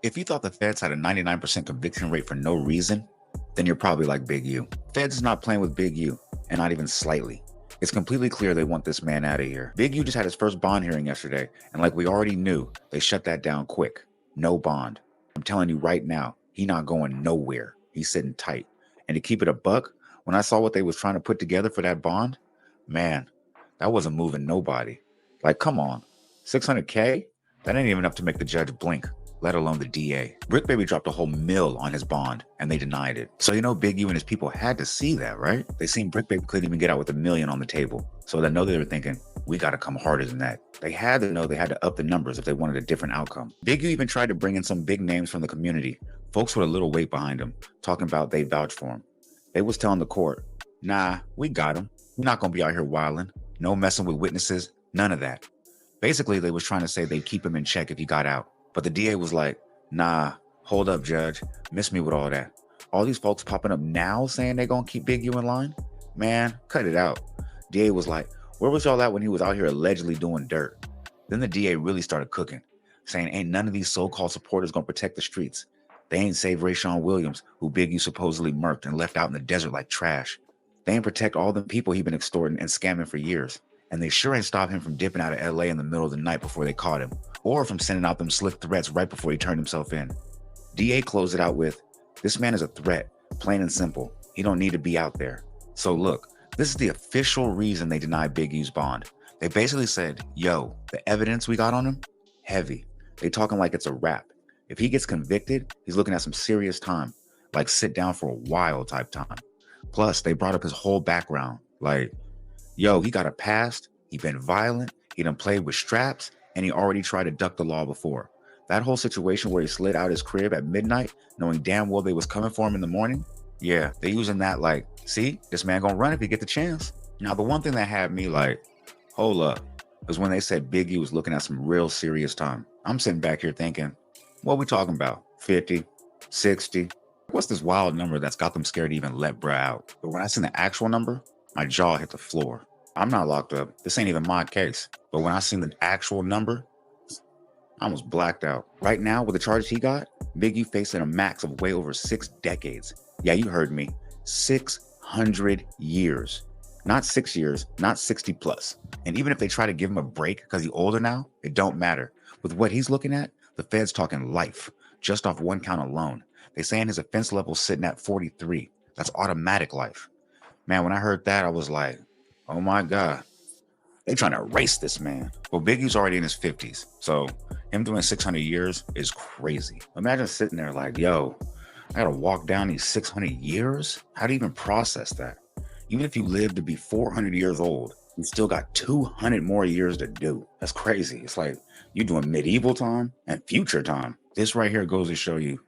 If you thought the feds had a 99% conviction rate for no reason, then you're probably like Big U. Feds is not playing with Big U, and not even slightly. It's completely clear they want this man out of here. Big U just had his first bond hearing yesterday, and like we already knew, they shut that down quick. No bond. I'm telling you right now, he not going nowhere. He's sitting tight. And to keep it a buck, when I saw what they was trying to put together for that bond, man, that wasn't moving nobody. Like, come on, 600K? That ain't even enough to make the judge blink, let alone the DA. Brick Baby dropped a whole mill on his bond, and they denied it. So you know Big U and his people had to see that, right? They seen Brick Baby couldn't even get out with $1 million on the table. So they know they were thinking, we gotta come harder than that. They had to know they had to up the numbers if they wanted a different outcome. Big U even tried to bring in some big names from the community, folks with a little weight behind them, talking about they vouch for him. They was telling the court, nah, we got him. We're not gonna be out here wilding. No messing with witnesses, none of that. Basically, they was trying to say they'd keep him in check if he got out. But the DA was like, nah, hold up, judge. Miss me with all that. All these folks popping up now saying they're gonna keep Big U in line? Man, cut it out. DA was like, where was y'all at when he was out here allegedly doing dirt? Then the DA really started cooking, saying ain't none of these so-called supporters gonna protect the streets. They ain't save Rayshawn Williams, who Big U supposedly murked and left out in the desert like trash. They ain't protect all the people he been extorting and scamming for years. And they sure ain't stop him from dipping out of LA in the middle of the night before they caught him, or from sending out them slick threats right before he turned himself in. DA closed it out with, this man is a threat, plain and simple. He don't need to be out there. So look, this is the official reason they denied Big U's bond. They basically said, yo, the evidence we got on him, heavy. They talking like it's a wrap. If he gets convicted, he's looking at some serious time, like sit down for a while type time. Plus, they brought up his whole background, like, yo, he got a past, he been violent, he done played with straps, and he already tried to duck the law before. That whole situation where he slid out his crib at midnight, knowing damn well they was coming for him in the morning, yeah, they using that like, see, this man gonna run if he get the chance. Now, the one thing that had me like, hold up, was when they said Big U was looking at some real serious time. I'm sitting back here thinking, what we talking about? 50, 60? What's this wild number that's got them scared to even let bruh out? But when I seen the actual number, my jaw hit the floor. I'm not locked up. This ain't even my case. But when I seen the actual number, I almost blacked out. Right now, with the charges he got, Big U facing a max of way over 6 decades. Yeah, you heard me. 600 years. Not 6 years, not 60 plus. And even if they try to give him a break because he's older now, it don't matter. With what he's looking at, the Fed's talking life, just off one count alone. They saying his offense level's sitting at 43. That's automatic life. Man, when I heard that, I was like, oh my God, they trying to erase this man. Well, Big U's already in his 50s, so him doing 600 years is crazy. Imagine sitting there like, yo, I gotta walk down these 600 years? How do you even process that? Even if you live to be 400 years old, you still got 200 more years to do. That's crazy. It's like you doing medieval time and future time. This right here goes to show you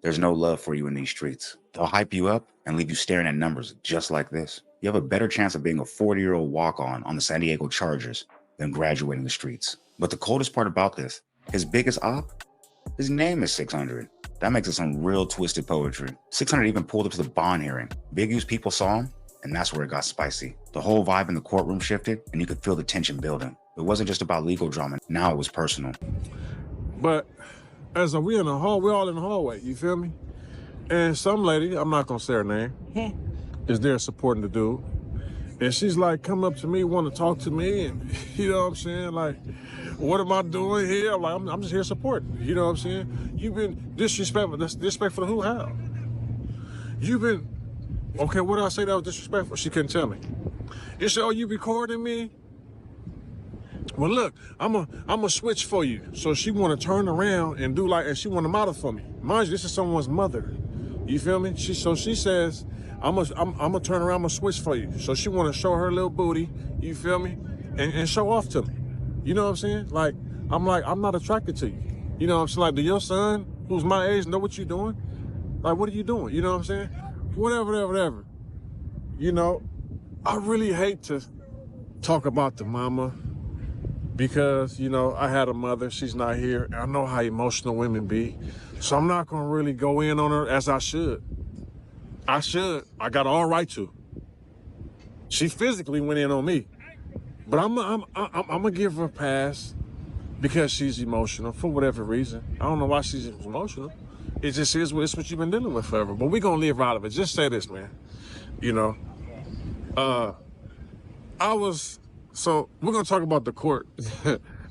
there's no love for you in these streets. They'll hype you up and leave you staring at numbers just like this. You have a better chance of being a 40-year-old walk-on the San Diego Chargers than graduating the streets. But the coldest part about this, his biggest op, his name is 600. That makes it some real twisted poetry. 600 even pulled up to the bond hearing. Big U's people saw him, and that's where it got spicy. The whole vibe in the courtroom shifted, and you could feel the tension building. It wasn't just about legal drama. Now it was personal. But as we in the hall, we're all in the hallway, you feel me? And some lady, I'm not gonna say her name, is there supporting the dude. And she's like, come up to me, want to talk to me, and you know what I'm saying? Like, what am I doing here? I'm like, I'm just here supporting, you know what I'm saying? You've been disrespectful. That's disrespectful to who? How? You've been, okay, what did I say that was disrespectful? She couldn't tell me. You said, oh, you recording me? Well, look, I'm a switch for you. So she want to turn around and do like, and she want to model for me. Mind you, this is someone's mother. You feel me? She says, I'm gonna turn around, I'm gonna switch for you. So she want to show her little booty, you feel me? And show off to me. You know what I'm saying? Like, I'm not attracted to you. You know what I'm saying? Like, do your son, who's my age, know what you're doing? Like, what are you doing? You know what I'm saying? Whatever. You know, I really hate to talk about the mama because, you know, I had a mother, she's not here. I know how emotional women be. So I'm not gonna really go in on her as I should. I got all right to. She physically went in on me. But I'm gonna give her a pass because she's emotional for whatever reason. I don't know why she's emotional. It just is what it's what you've been dealing with forever. But we're gonna live out of it. Just say this, man. You know, so we're gonna talk about the court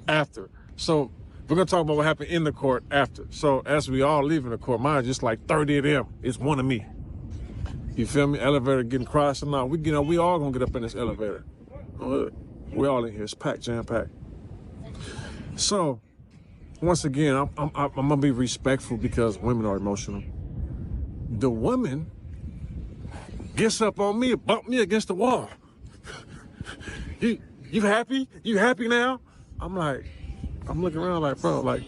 after. So we're gonna talk about what happened in the court after. So as we all leave in the court, mine just like 30 of them. It's one of me. You feel me? Elevator getting crashed or not? We all gonna get up in this elevator. We all in here. It's packed, jam packed. So once again, I'm gonna be respectful because women are emotional. The woman gets up on me, bump me against the wall. You happy? You happy now? I'm looking around like, bro, like,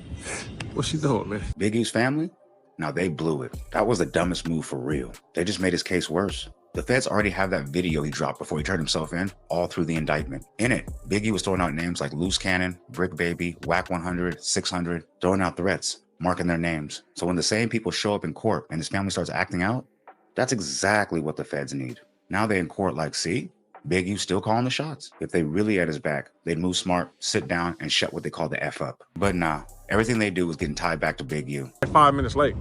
what's she doing, man? Big U's family? Now they blew it. That was the dumbest move for real. They just made his case worse. The feds already have that video he dropped before he turned himself in, all through the indictment. In it, Big U was throwing out names like Loose Cannon, Brick Baby, Whack 100, 600, throwing out threats, marking their names. So when the same people show up in court and his family starts acting out, that's exactly what the feds need. Now they in court like, see? Big U still calling the shots. If they really had his back, they'd move smart, sit down, and shut what they call the F up. But nah, everything they do was getting tied back to Big U. 5 minutes late.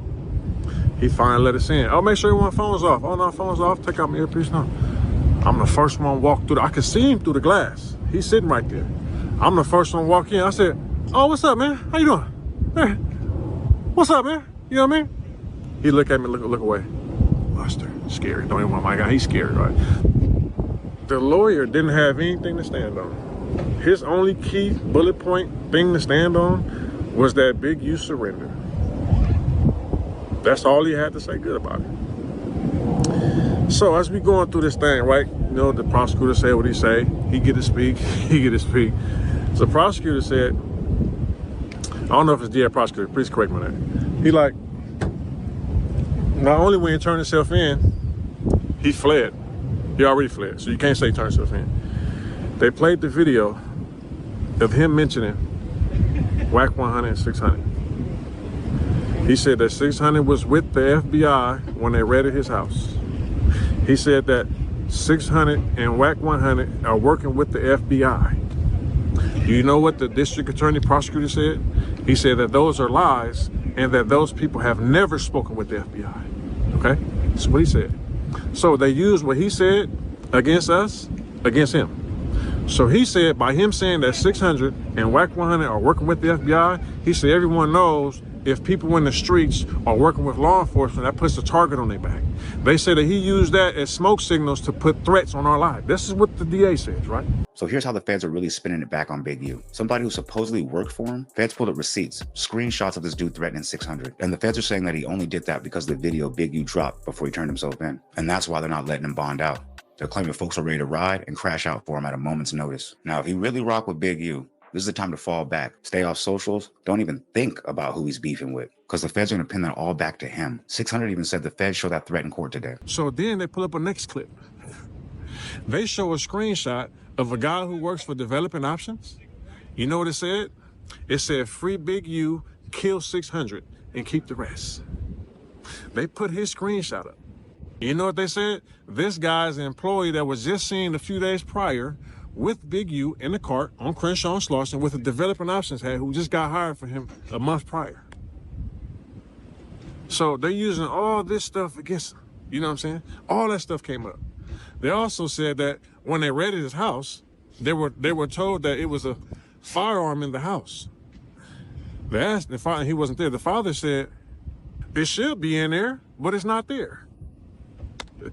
He finally let us in. Oh, make sure everyone's phone's off. Oh, no, phone's off. Take out my earpiece now. I'm the first one to walk through. I could see him through the glass. He's sitting right there. I'm the first one to walk in. I said, oh, what's up, man? How you doing? Hey, what's up, man? You know what I mean? He look at me, look away. Buster, scary. Don't even want my guy. He's scary, right? The lawyer didn't have anything to stand on. His only key bullet point thing to stand on was that Big U surrendered. That's all he had to say good about it. So as we going through this thing, right? You know, the prosecutor said what he say. He get to speak. He get to speak. So the prosecutor said, I don't know if it's DA prosecutor. Please correct me on that. He like, not only when he turned himself in, he fled. He already fled. So you can't say he turned himself in. They played the video of him mentioning Whack 100 and 600. He said that 600 was with the FBI when they raided his house. He said that 600 and Whack 100 are working with the FBI. You know what the district attorney prosecutor said? He said that those are lies and that those people have never spoken with the FBI. Okay? That's what he said. So they used what he said against us, against him. So he said by him saying that 600 and Whack 100 are working with the FBI, he said everyone knows if people in the streets are working with law enforcement, that puts a target on their back. They say that he used that as smoke signals to put threats on our lives. This is what the DA says, right? So here's how the feds are really spinning it back on Big U. Somebody who supposedly worked for him, feds pulled up receipts, screenshots of this dude threatening 600. And the feds are saying that he only did that because of the video Big U dropped before he turned himself in. And that's why they're not letting him bond out. They're claiming folks are ready to ride and crash out for him at a moment's notice. Now, if he really rocked with Big U, this is the time to fall back. Stay off socials. Don't even think about who he's beefing with, because the feds are going to pin that all back to him. 600 even said the feds showed that threat in court today. So then they pull up a next clip. They show a screenshot of a guy who works for developing options. You know what it said? It said, free Big U, kill 600, and keep the rest. They put his screenshot up. You know what they said? This guy's an employee that was just seen a few days prior with Big U in the cart on Crenshaw and Slauson with a developing options head who just got hired for him a month prior. So they're using all this stuff against him. You know what I'm saying? All that stuff came up. They also said that when they raided his house, they were told that it was a firearm in the house. They asked the father, he wasn't there. The father said, it should be in there, but it's not there.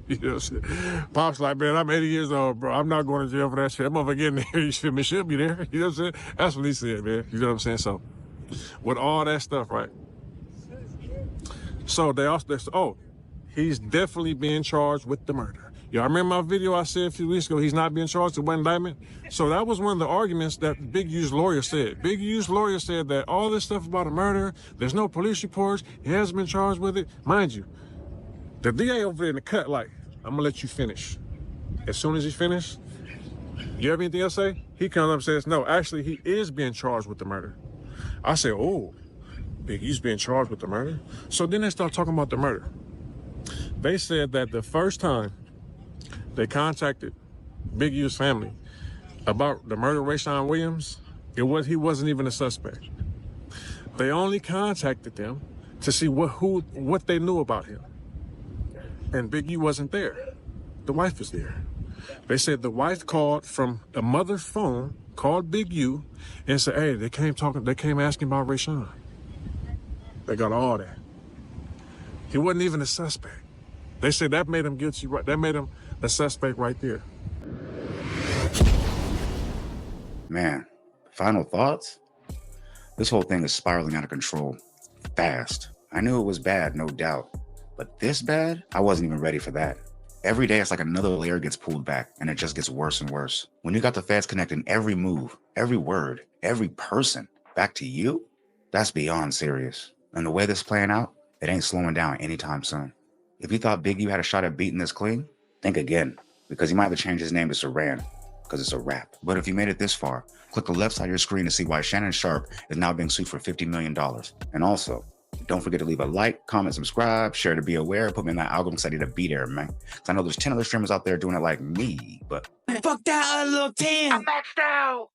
You know what I'm saying? Pop's like, man, I'm 80 years old, bro. I'm not going to jail for that shit. That motherfucker getting there. You feel me? It should be there. You know what I'm saying? That's what he said, man. You know what I'm saying? So, with all that stuff, right? So he's definitely being charged with the murder. Y'all remember my video I said a few weeks ago, he's not being charged with one indictment? So that was one of the arguments that Big U's lawyer said. Big U's lawyer said that all this stuff about a murder, there's no police reports, he hasn't been charged with it. Mind you, the DA over there in the cut, like, I'm gonna let you finish. As soon as he finished, you have anything else to say? He comes up and says, no, actually, he is being charged with the murder. I said, oh, Big U's being charged with the murder? So then they start talking about the murder. They said that the first time they contacted Big U's family about the murder of Rayshawn Williams, He wasn't even a suspect. They only contacted them to see what they knew about him. And Big U wasn't there. The wife was there. They said the wife called from a mother's phone, called Big U, and said, hey, they came asking about Rayshawn. They got all that. He wasn't even a suspect. They said that made him guilty, right? That made him a suspect right there. Man, final thoughts? This whole thing is spiraling out of control. Fast. I knew it was bad, no doubt. But this bad? I wasn't even ready for that. Every day, it's like another layer gets pulled back, and it just gets worse and worse. When you got the feds connecting every move, every word, every person back to you, that's beyond serious. And the way this is playing out, it ain't slowing down anytime soon. If you thought Big U had a shot at beating this clean, think again, because he might have to change his name to Saran, because it's a wrap. But if you made it this far, click the left side of your screen to see why Shannon Sharpe is now being sued for $50 million. And also, don't forget to leave a like, comment, subscribe, share to be aware, put me in that algorithm because I need to be there, man. Because I know there's 10 other streamers out there doing it like me, but... Fuck that, little 10. I'm maxed out.